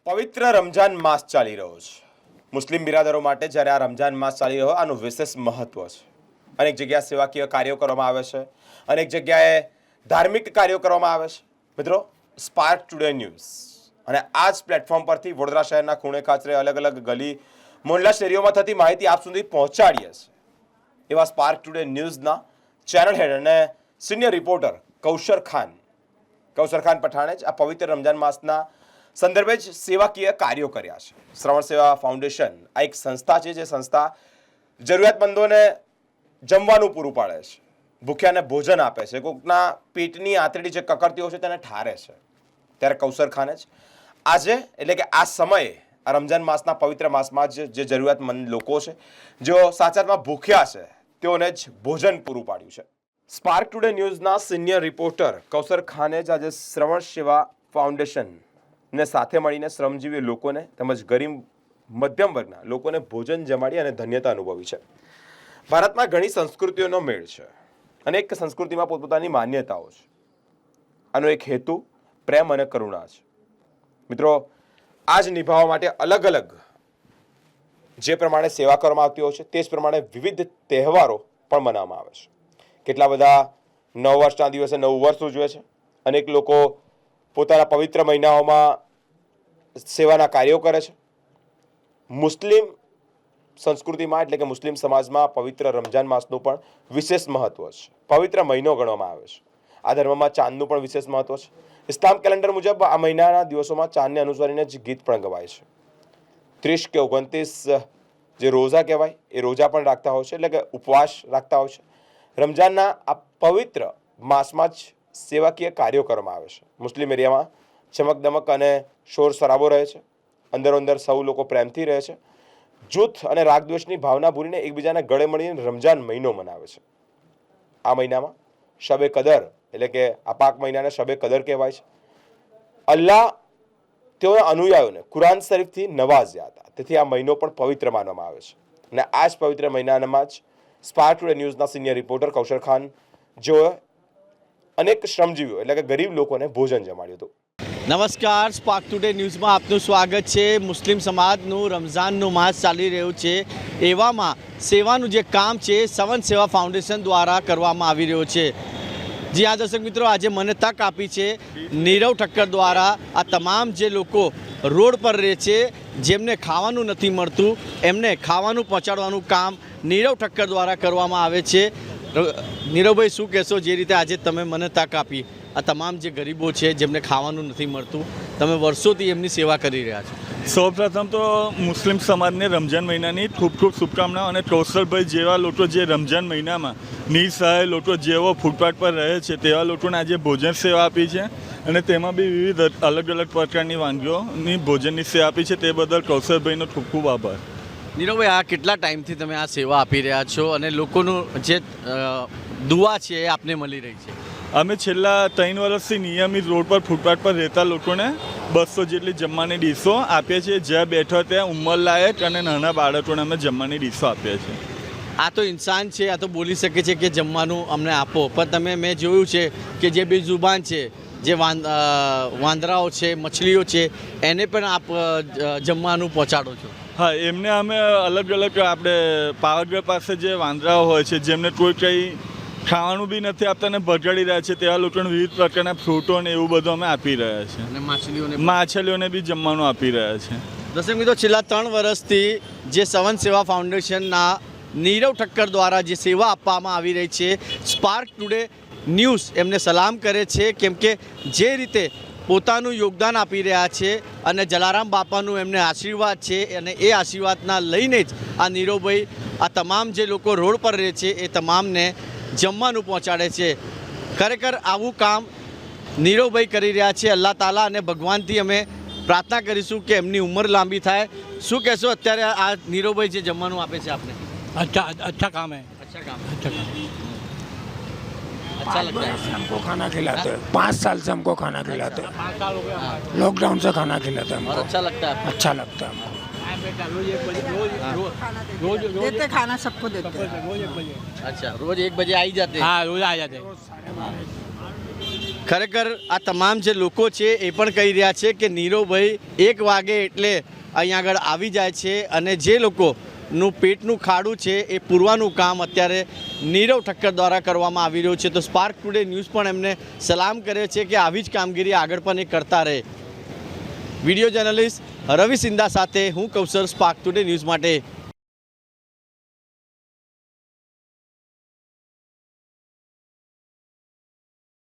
પવિત્ર રમજાન માસ ચાલી રહ્યો છે. મુસ્લિમ બિરાદરો માટે જ્યારે આ રમજાન માસ ચાલી રહ્યો આનું વિશેષ મહત્વ છે. અનેક જગ્યાએ સેવાકીય કાર્યો કરવામાં આવે છે, અનેક જગ્યાએ ધાર્મિક કાર્યો કરવામાં આવે છે. મિત્રો, સ્પાર્ક ટુડે ન્યૂઝ અને આ જ પ્લેટફોર્મ પરથી વડોદરા શહેરના ખૂણે ખાચરે અલગ અલગ ગલી મોહલ્લા શેરીઓમાં થતી માહિતી આપ સુધી પહોંચાડીએ છીએ. એવા સ્પાર્ક ટુડે ન્યૂઝના ચેનલ હેડ અને સિનિયર રિપોર્ટર કૌશર ખાન પઠાણે જ આ પવિત્ર રમજાન માસના સંદર્ભે જ સેવાકીય કાર્યો કર્યા છે. શ્રવણ સેવા ફાઉન્ડેશન આ એક સંસ્થા છે, જે સંસ્થા જરૂરિયાતમંદોને જમવાનું પૂરું પાડે છે, ભૂખ્યાને ભોજન આપે છે, કોઈકના પેટની આંતરડી જે કકરતી હોય છે તેને ઠારે છે. ત્યારે કૌશર ખાને જ આજે એટલે કે આ સમયે આ રમજાન માસના પવિત્ર માસમાં જ જે જરૂરિયાતમંદ લોકો છે, જેઓ સાચામાં ભૂખ્યા છે, તેઓને જ ભોજન પૂરું પાડ્યું છે. સ્પાર્ક ટુડે ન્યૂઝના સિનિયર રિપોર્ટર કૌશર ખાને જ આજે શ્રવણ સેવા ફાઉન્ડેશન ને સાથે મળીને શ્રમજીવી લોકોને તેમજ ગરીબ મધ્યમ વર્ગના લોકોને ભોજન જમાડી અને ધન્યતા અનુભવી છે. ભારતમાં ઘણી સંસ્કૃતિઓનો મેળ છે, અનેક સંસ્કૃતિમાં પોતપોતાની માન્યતાઓ છે. આનો એક હેતુ પ્રેમ અને કરુણા છે. મિત્રો, આ જ નિભાવવા માટે અલગ અલગ જે પ્રમાણે સેવા કરવામાં આવતી હોય છે, તે જ પ્રમાણે વિવિધ તહેવારો પણ મનાવવામાં આવે છે. કેટલા બધા નવ વર્ષના દિવસે નવું વર્ષ ઉજવે છે. અનેક લોકો પોતાના પવિત્ર મહિનાઓમાં સેવાના કાર્યો કરે છે. મુસ્લિમ સંસ્કૃતિમાં એટલે કે મુસ્લિમ સમાજમાં પવિત્ર રમજાન માસનું પણ વિશેષ મહત્વ છે. પવિત્ર મહિનો ગણવામાં આવે છે. આ ધર્મમાં ચાંદનું પણ વિશેષ મહત્વ છે. ઇસ્લામ કેલેન્ડર મુજબ આ મહિનાના દિવસોમાં ચાંદને અનુસરીને જ ગીત પણ ગવાય છે. 30 કે 29 જે રોઝા કહેવાય એ રોઝા પણ રાખતા હોય છે, એટલે કે ઉપવાસ રાખતા હોય છે. રમજાનના આ પવિત્ર માસમાં જ સેવાકીય કાર્યો કરવામાં આવે છે. મુસ્લિમ એરિયામાં ચમકદમક અને શોર શરાબો રહે છે. અંદરો અંદર સૌ લોકો પ્રેમથી રહે છે. જૂથ અને રાગદ્વેષની ભાવના ભૂલીને એકબીજાને ગળે મળીને રમજાન મહિનો મનાવે છે. આ મહિનામાં શબે કદર એટલે કે આ પાક મહિનાને શબે કદર કહેવાય છે. અલ્લાહ તેઓના અનુયાયીઓને કુરાન શરીફથી નવાજ્યા હતા, તેથી આ મહિનો પણ પવિત્ર માનવામાં આવે છે. અને આ જ પવિત્ર મહિનામાં જ સ્પાર્ક ટુડે ન્યૂઝના સિનિયર રિપોર્ટર કૌશર ખાન જેઓએ અનેક શ્રમજીવીઓ એટલે કે ગરીબ લોકોને ભોજન જમાડ્યું હતું. નમસ્કાર, સ્પાર્ક ટુડે ન્યૂઝમાં આપનું સ્વાગત છે. મુસ્લિમ સમાજનું રમઝાનનું માસ ચાલી રહ્યું છે, એવામાં સેવાનું જે કામ છે શ્રવણ સેવા ફાઉન્ડેશન દ્વારા કરવામાં આવી રહ્યો છે. જી હા દર્શક મિત્રો, આજે મને તક આપી છે નીરવ ઠક્કર દ્વારા આ તમામ જે લોકો રોડ પર રહે છે, જેમને ખાવાનું નથી મળતું, એમને ખાવાનું પહોંચાડવાનું કામ નીરવ ઠક્કર દ્વારા કરવામાં આવે છે. નીરવભાઈ, શું કહેશો? જે રીતે આજે તમે મને તક આપી, આ તમામ જે ગરીબો છે જેમને ખાવાનું નથી મળતું, તમે વર્ષોથી એમની સેવા કરી રહ્યા છો. સૌપ્રથમ તો મુસ્લિમ સમાજને રમજાન મહિનાની ખૂબ ખૂબ શુભકામનાઓ. અને કૌશલભાઈ જેવા લોકો જે રમજાન મહિનામાં નિસહાય લોકો જેઓ ફૂટપાથ પર રહે છે તેવા લોકોને આજે ભોજન સેવા આપી છે, અને તેમાં બી વિવિધ અલગ અલગ પ્રકારની વાનગીઓની ભોજનની સેવા આપી છે. તે બદલ કૌશલભાઈનો ખૂબ ખૂબ આભાર. નીરવભાઈ, આ કેટલા ટાઈમથી તમે આ સેવા આપી રહ્યા છો અને લોકોનું જે દુઆ છે એ આપને મળી રહી છે? અમે છેલ્લા 3 વર્ષથી નિયમિત રોડ પર ફૂટપાથ પર રહેતા લોકોને 200 જેટલી જમવાની ડીશો આપીએ છીએ. જ્યાં બેઠો ત્યાં ઉંમરલાયક અને નાના બાળકોને અમે જમવાની ડીશો આપીએ છીએ. આ તો ઇન્સાન છે, આ તો બોલી શકે છે કે જમવાનું અમને આપો, પણ મેં જોયું છે કે જે બેઝુબાન છે, જે વાંદરાઓ છે, મછલીઓ છે, એને પણ આપ જમવાનું પહોંચાડો છો? હા, એમને અમે અલગ અલગ આપણે પાવાગઢ પાસે જે વાંદરાઓ હોય છે, જેમને કોઈ કંઈ ખાવાનું બી નથી આપતા ને ભગાડી રહ્યા છે, તેવા લોકોને વિવિધ પ્રકારના ફ્રૂટો ને એવું બધું અમે આપી રહ્યા છીએ. અને માછલીઓને બી જમવાનું આપી રહ્યા છે. દર્શક મિત્રો, છેલ્લા 3 વર્ષથી જે શ્રવણ સેવા ફાઉન્ડેશનના નીરવ ઠક્કર દ્વારા જે સેવા આપવામાં આવી રહી છે, સ્પાર્ક ટુડે ન્યૂઝ એમને સલામ કરે છે, કેમ કે જે રીતે પોતાનું યોગદાન આપી રહ્યા છે અને જલારામ બાપાનું એમને આશીર્વાદ છે, અને એ આશીર્વાદના લઈને જ આ નીરવભાઈ આ તમામ જે લોકો રોડ પર રહે છે એ તમામને જમવાનું પહોંચાડે છે. ખરેખર આવું કામ નીરવભાઈ કરી રહ્યા છે. અલ્લાહ તાલા અને ભગવાનથી અમે પ્રાર્થના કરીશું કે એમની ઉંમર લાંબી થાય. શું કહેશો અત્યારે આ નીરવભાઈ જે જમવાનું આપે છે આપને? अच्छा काम है. अच्छा काम अच्छा काम. अच्छा लगता है. हमको खाना खिलाते हैं. 5 साल से हमको खाना खिलाते हैं. 5 साल हो गया. लॉकडाउन से खाना खिलाते हैं और हमको. अच्छा लगता है? अच्छा लगता है हमको. रोज देते खाना सबको देते हैं. अच्छा, रोज 1 बजे आ ही जाते हैं? हाँ, रोज आ जाते हैं. ખરેખર આ તમામ જે લોકો છે એ પણ કહી રહ્યા છે કે નીરવભાઈ 1 વાગે એટલે અહીંયા આગળ આવી જાય છે અને જે લોકોનું પેટનું ખાડું છે એ પૂરવાનું કામ અત્યારે નીરવ ઠક્કર દ્વારા કરવામાં આવી રહ્યું છે. તો સ્પાર્ક ટુડે ન્યૂઝ પણ એમને સલામ કરે છે કે આવી જ કામગીરી આગળ પણ એ કરતા રહે. વિડીયો જર્નલિસ્ટ રવિ સિંધા સાથે હું કૌશલ, સ્પાર્ક ટુડે ન્યૂઝ માટે